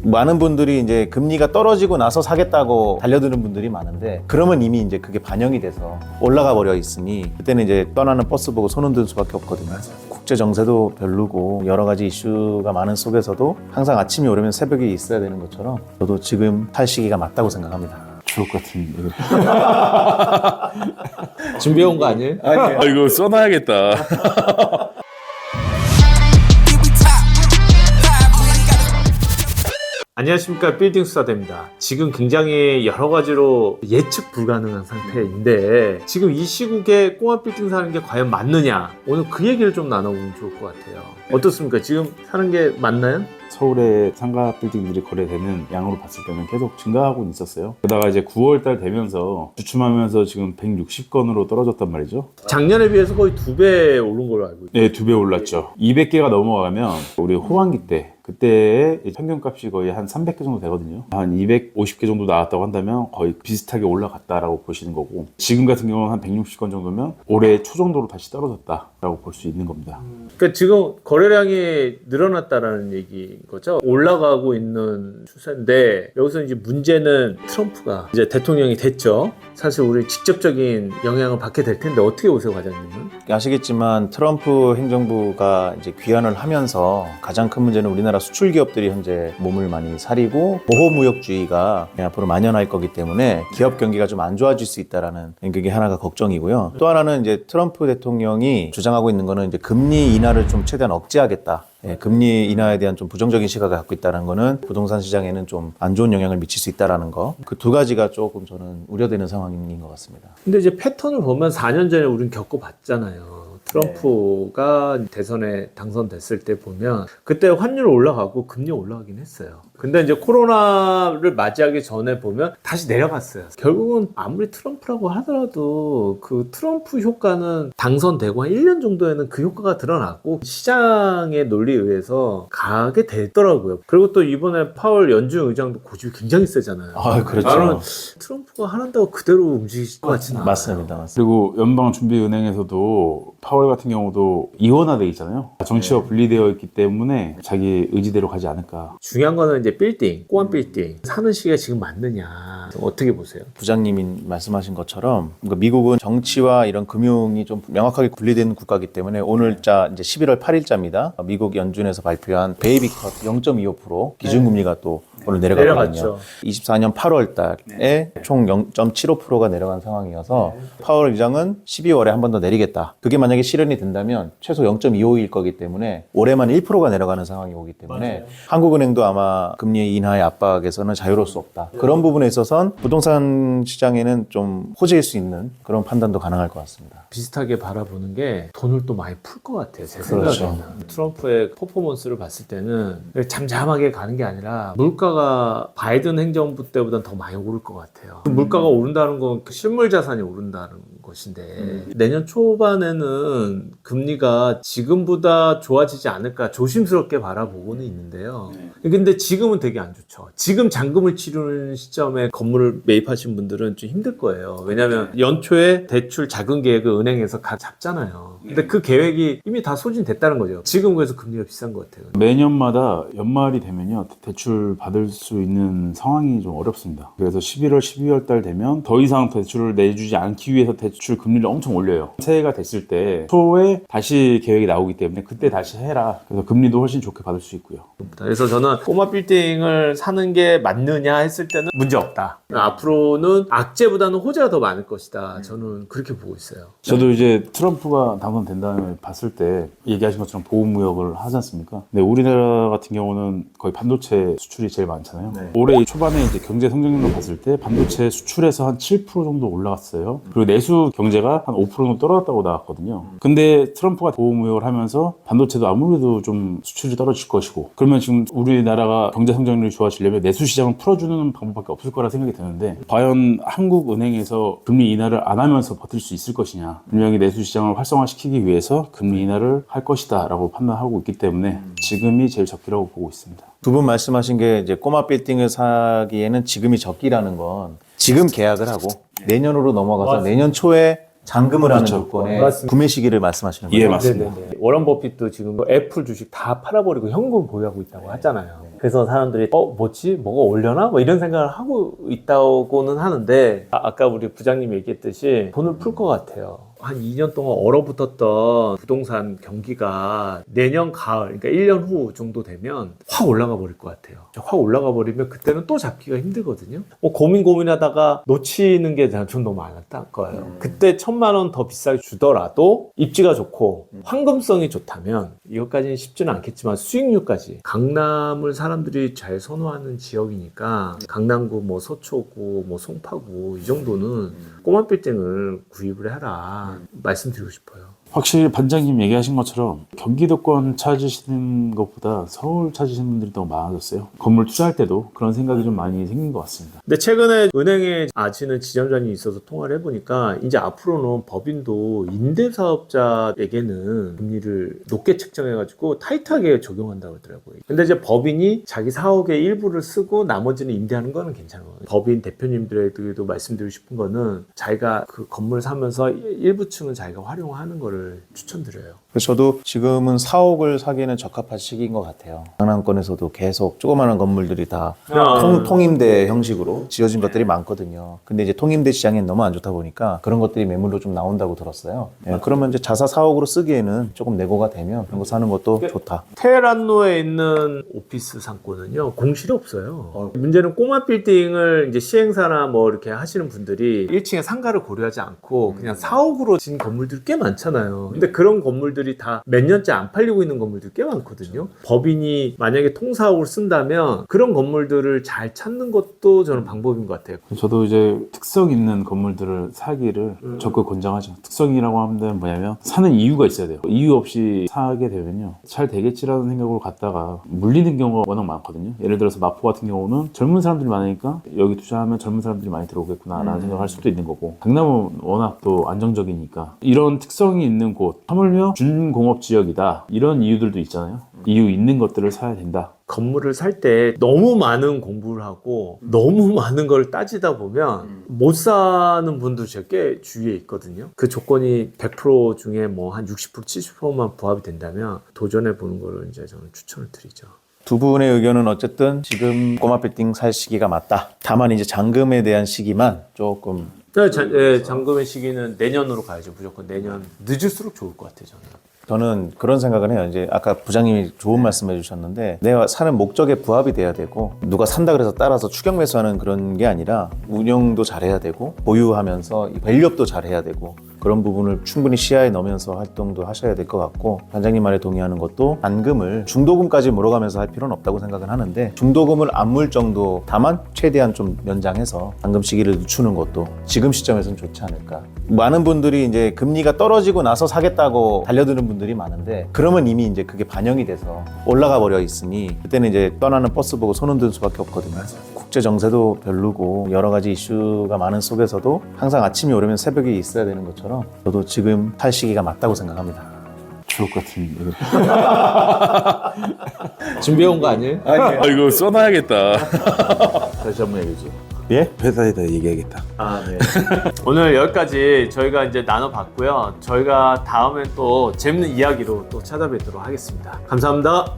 많은 분들이 이제 금리가 떨어지고 나서 사겠다고 달려드는 분들이 많은데 그러면 이미 이제 그게 반영이 돼서 올라가 버려 있으니 그때는 이제 떠나는 버스 보고 손 흔들 수밖에 없거든요. 국제 정세도 별로고 여러 가지 이슈가 많은 속에서도 항상 아침이 오려면 새벽이 있어야 되는 것처럼 저도 지금 살 시기가 맞다고 생각합니다. 주옥 같은 준비해온 거 아니에요? 아 이거 써놔야겠다. 안녕하십니까, 빌딩 수사대입니다. 지금 굉장히 여러 가지로 예측 불가능한 상태인데 지금 이 시국에 꼬마 빌딩 사는 게 과연 맞느냐, 오늘 그 얘기를 좀 나눠보면 좋을 것 같아요. 어떻습니까? 지금 사는 게 맞나요? 서울의 상가 빌딩들이 거래되는 양으로 봤을 때는 계속 증가하고 있었어요. 그러다가 이제 9월달 되면서 주춤하면서 지금 160건으로 떨어졌단 말이죠. 작년에 비해서 거의 2배 오른 걸로 알고 있어요. 네, 2배 올랐죠. 200개가 넘어가면 우리 호황기 때 그때의 평균값이 거의 한 300개 정도 되거든요. 한 250개 정도 나왔다고 한다면 거의 비슷하게 올라갔다라고 보시는 거고, 지금 같은 경우는 한 160건 정도면 올해 초 정도로 다시 떨어졌다라고 볼 수 있는 겁니다. 그러니까 지금 거래량이 늘어났다라는 얘기인 거죠. 올라가고 있는 추세인데 여기서 이제 문제는 트럼프가 이제 대통령이 됐죠. 사실 우리 직접적인 영향을 받게 될 텐데 어떻게 보세요, 과장님은? 아시겠지만 트럼프 행정부가 이제 귀환을 하면서 가장 큰 문제는 우리나라 수출 기업들이 현재 몸을 많이 사리고 보호무역주의가 앞으로 만연할 거기 때문에 기업 경기가 좀 안 좋아질 수 있다라는 그게 하나가 걱정이고요. 또 하나는 이제 트럼프 대통령이 주장하고 있는 거는 이제 금리 인하를 좀 최대한 억제하겠다. 금리 인하에 대한 좀 부정적인 시각을 갖고 있다는 거는 부동산 시장에는 좀 안 좋은 영향을 미칠 수 있다라는 거. 그 두 가지가 조금 저는 우려되는 상황인 것 같습니다. 근데 이제 패턴을 보면 4년 전에 우린 겪어봤잖아요. 트럼프가 대선에 당선됐을 때 보면 그때 환율 올라가고 금리 올라가긴 했어요. 근데 이제 코로나를 맞이하기 전에 보면 다시 내려갔어요. 결국은 아무리 트럼프라고 하더라도 그 트럼프 효과는 당선되고 한 1년 정도에는 그 효과가 드러났고 시장의 논리에 의해서 가게 됐더라고요. 그리고 또 이번에 파월 연준 의장도 고집이 굉장히 세잖아요. 아, 그렇죠. 나는 트럼프가 하는다고 그대로 움직일 것 같지는 않아요. 맞습니다. 그리고 연방준비은행에서도 파월 같은 경우도 이원화돼 있잖아요. 정치와 분리되어 있기 때문에 자기 의지대로 가지 않을까. 중요한 거는 이제 빌딩, 꼬안 빌딩 사는 시기가 지금 맞느냐, 어떻게 보세요? 부장님이 말씀하신 것처럼 미국은 정치와 이런 금융이 좀 명확하게 분리된 국가이기 때문에 오늘자 이제 11월 8일자입니다. 미국 연준에서 발표한 베이비 컷 0.25% 기준금리가 또 오늘 내려갔거든요. 24년 8월 달에 총 0.75%가 내려간 상황이어서 파월 의장은 12월에 한 번 더 내리겠다. 그게 만약에 실현이 된다면 최소 0.25일 거기 때문에 올해만 1%가 내려가는 상황이 오기 때문에 한국은행도 아마 금리 인하의 압박에서는 자유로울 수 없다. 그런 부분에 있어서는 부동산 시장에는 좀 호재일 수 있는 그런 판단도 가능할 것 같습니다. 비슷하게 바라보는 게 돈을 또 많이 풀 것 같아요, 제 그렇죠. 생각에는. 트럼프의 퍼포먼스를 봤을 때는 잠잠하게 가는 게 아니라 물가가 바이든 행정부 때보다는 더 많이 오를 것 같아요. 물가가 오른다는 건 실물 자산이 오른다는 것인데 내년 초반에는 금리가 지금보다 좋아지지 않을까 조심스럽게 바라보고는 있는데요. 근데 지금은 되게 안 좋죠. 지금 잔금을 치르는 시점에 건물을 매입하신 분들은 좀 힘들 거예요. 왜냐하면 연초에 대출 자금 계획을 은행에서 다 잡잖아요. 근데 그 계획이 이미 다 소진됐다는 거죠. 지금 그래서 금리가 비싼 것 같아요. 매년마다 연말이 되면요, 대출 받을 수 있는 상황이 좀 어렵습니다. 그래서 11월, 12월 달 되면 더 이상 대출을 내주지 않기 위해서 대출 금리를 엄청 올려요. 새해가 됐을 때 초에 다시 계획이 나오기 때문에 그때 다시 해라. 그래서 금리도 훨씬 좋게 받을 수 있고요. 그래서 저는 꼬마 빌딩을 사는 게 맞느냐 했을 때는 문제 없다. 앞으로는 악재보다는 호재가 더 많을 것이다. 저는 그렇게 보고 있어요. 저도 이제 트럼프가 당선된 다음에 봤을 때 얘기하신 것처럼 보호무역을 하지 않습니까? 근데 우리나라 같은 경우는 거의 반도체 수출이 제일 많잖아요. 올해 초반에 이제 경제 성장률로 봤을 때 반도체 수출에서 한 7% 정도 올라갔어요. 그리고 내수 경제가 한 5% 정도 떨어졌다고 나왔거든요. 근데 트럼프가 보호무역을 하면서 반도체도 아무래도 좀 수출이 떨어질 것이고, 그러면 지금 우리나라가 경제 성장률이 좋아지려면 내수 시장을 풀어주는 방법밖에 없을 거라 생각이 드는데, 과연 한국은행에서 금리 인하를 안 하면서 버틸 수 있을 것이냐, 분명히 내수 시장을 활성화시키기 위해서 금리 인하를 할 것이다 라고 판단하고 있기 때문에 지금이 제일 적기라고 보고 있습니다. 두 분 말씀하신 게 이제 꼬마 빌딩을 사기에는 지금이 적기라는 건 지금 계약을 하고 내년으로 넘어가서 내년 초에 잔금을 하는 조건의 구매 시기를 말씀하시는 거죠? 예, 맞습니다. 워런 버핏도 지금 애플 주식 다 팔아버리고 현금 보유하고 있다고 하잖아요. 그래서 사람들이 뭐지? 뭐가 올려나? 뭐 이런 생각을 하고 있다고는 하는데 아까 우리 부장님이 얘기했듯이 돈을 풀 것 같아요. 한 2년 동안 얼어붙었던 부동산 경기가 내년 가을, 그러니까 1년 후 정도 되면 확 올라가 버릴 것 같아요. 확 올라가 버리면 그때는 또 잡기가 힘들거든요. 고민하다가 놓치는 게 좀 너무 많았던 거예요. 그때 1,000만 원 더 비싸게 주더라도 입지가 좋고 황금성이 좋다면 이것까지는 쉽지는 않겠지만 수익률까지. 강남을 사람들이 잘 선호하는 지역이니까 강남구, 뭐 서초구, 뭐 송파구 이 정도는 꼬마 빌딩을 구입을 해라 말씀드리고 싶어요. 확실히 반장님 얘기하신 것처럼 경기도권 찾으시는 것보다 서울 찾으시는 분들이 너무 많아졌어요. 건물 투자할 때도 그런 생각이 좀 많이 생긴 것 같습니다. 근데 최근에 은행에 아시는 지점장이 있어서 통화를 해보니까 이제 앞으로는 법인도 임대사업자에게는 금리를 높게 책정해가지고 타이트하게 적용한다고 하더라고요. 근데 이제 법인이 자기 사옥의 일부를 쓰고 나머지는 임대하는 거는 괜찮아요. 법인 대표님들에게도 말씀드리고 싶은 거는 자기가 그 건물 사면서 일부층은 자기가 활용하는 거를 추천드려요. 그래서 저도 지금은 사옥을 사기에는 적합한 시기인 것 같아요. 강남권에서도 계속 조그마한 건물들이 다 통임대 형식으로 지어진 것들이 많거든요. 근데 이제 통임대 시장이 너무 안 좋다 보니까 그런 것들이 매물로 좀 나온다고 들었어요. 예, 그러면 이제 자사 사옥으로 쓰기에는 조금 내고가 되면 그런 거 사는 것도 좋다. 테헤란로에 있는 오피스 상권은요 공실이 없어요. 문제는 꼬마 빌딩을 이제 시행사나 뭐 이렇게 하시는 분들이 1층에 상가를 고려하지 않고 그냥 사옥으로 진 건물들이 꽤 많잖아요. 근데 그런 건물들이 다 몇 년째 안 팔리고 있는 건물들이 꽤 많거든요. 법인이 만약에 통사옥을 쓴다면 그런 건물들을 잘 찾는 것도 저는 방법인 것 같아요. 저도 이제 특성 있는 건물들을 사기를 적극 권장하죠. 특성이라고 하면 뭐냐면 사는 이유가 있어야 돼요. 이유 없이 사게 되면요 잘 되겠지라는 생각으로 갔다가 물리는 경우가 워낙 많거든요. 예를 들어서 마포 같은 경우는 젊은 사람들이 많으니까 여기 투자하면 젊은 사람들이 많이 들어오겠구나 라는 생각을 할 수도 있는 거고, 강남은 워낙 또 안정적이니까 이런 특성이 있는 곳, 하물며 준공업지역이다 이런 이유들도 있잖아요. 이유 있는 것들을 사야 된다. 건물을 살 때 너무 많은 공부를 하고 너무 많은 걸 따지다 보면 못 사는 분도 꽤 주위에 있거든요. 그 조건이 100% 중에 뭐 한 60%, 70%만 부합이 된다면 도전해 보는 거를 이제 저는 추천을 드리죠. 두 분의 의견은 어쨌든 지금 꼬마 빌딩 살 시기가 맞다. 다만 이제 잔금에 대한 시기만 조금. 잔금의 시기는 내년으로 가야죠. 무조건 내년. 늦을수록 좋을 것 같아요, 저는 그런 생각을 해요. 이제 아까 부장님이 좋은 말씀 해주셨는데 내가 사는 목적에 부합이 돼야 되고 누가 산다 그래서 따라서 추격 매수하는 그런 게 아니라 운영도 잘해야 되고 보유하면서 밸류업도 잘해야 되고 그런 부분을 충분히 시야에 넣으면서 활동도 하셔야 될 것 같고, 반장님 말에 동의하는 것도 잔금을 중도금까지 물어가면서 할 필요는 없다고 생각은 하는데 중도금을 안 물 정도, 다만 최대한 좀 연장해서 잔금 시기를 늦추는 것도 지금 시점에서는 좋지 않을까. 많은 분들이 이제 금리가 떨어지고 나서 사겠다고 달려드는 분들이 많은데 그러면 이미 이제 그게 반영이 돼서 올라가 버려 있으니 그때는 이제 떠나는 버스 보고 손 흔드는 수밖에 없거든요. 국제 정세도 별로고 여러 가지 이슈가 많은 속에서도 항상 아침이 오려면 새벽이 있어야 되는 것처럼 저도 지금 살 시기가 맞다고 생각합니다. 주옥 같은 얘기. 준비해온 거 아니에요? 아 이거 써놔야겠다. 다시 한번 얘기해 주세요. 예? 회사에다 얘기하겠다. 네. 오늘 여기까지 저희가 이제 나눠봤고요. 저희가 다음에 또 재밌는 이야기로 또 찾아뵙도록 하겠습니다. 감사합니다.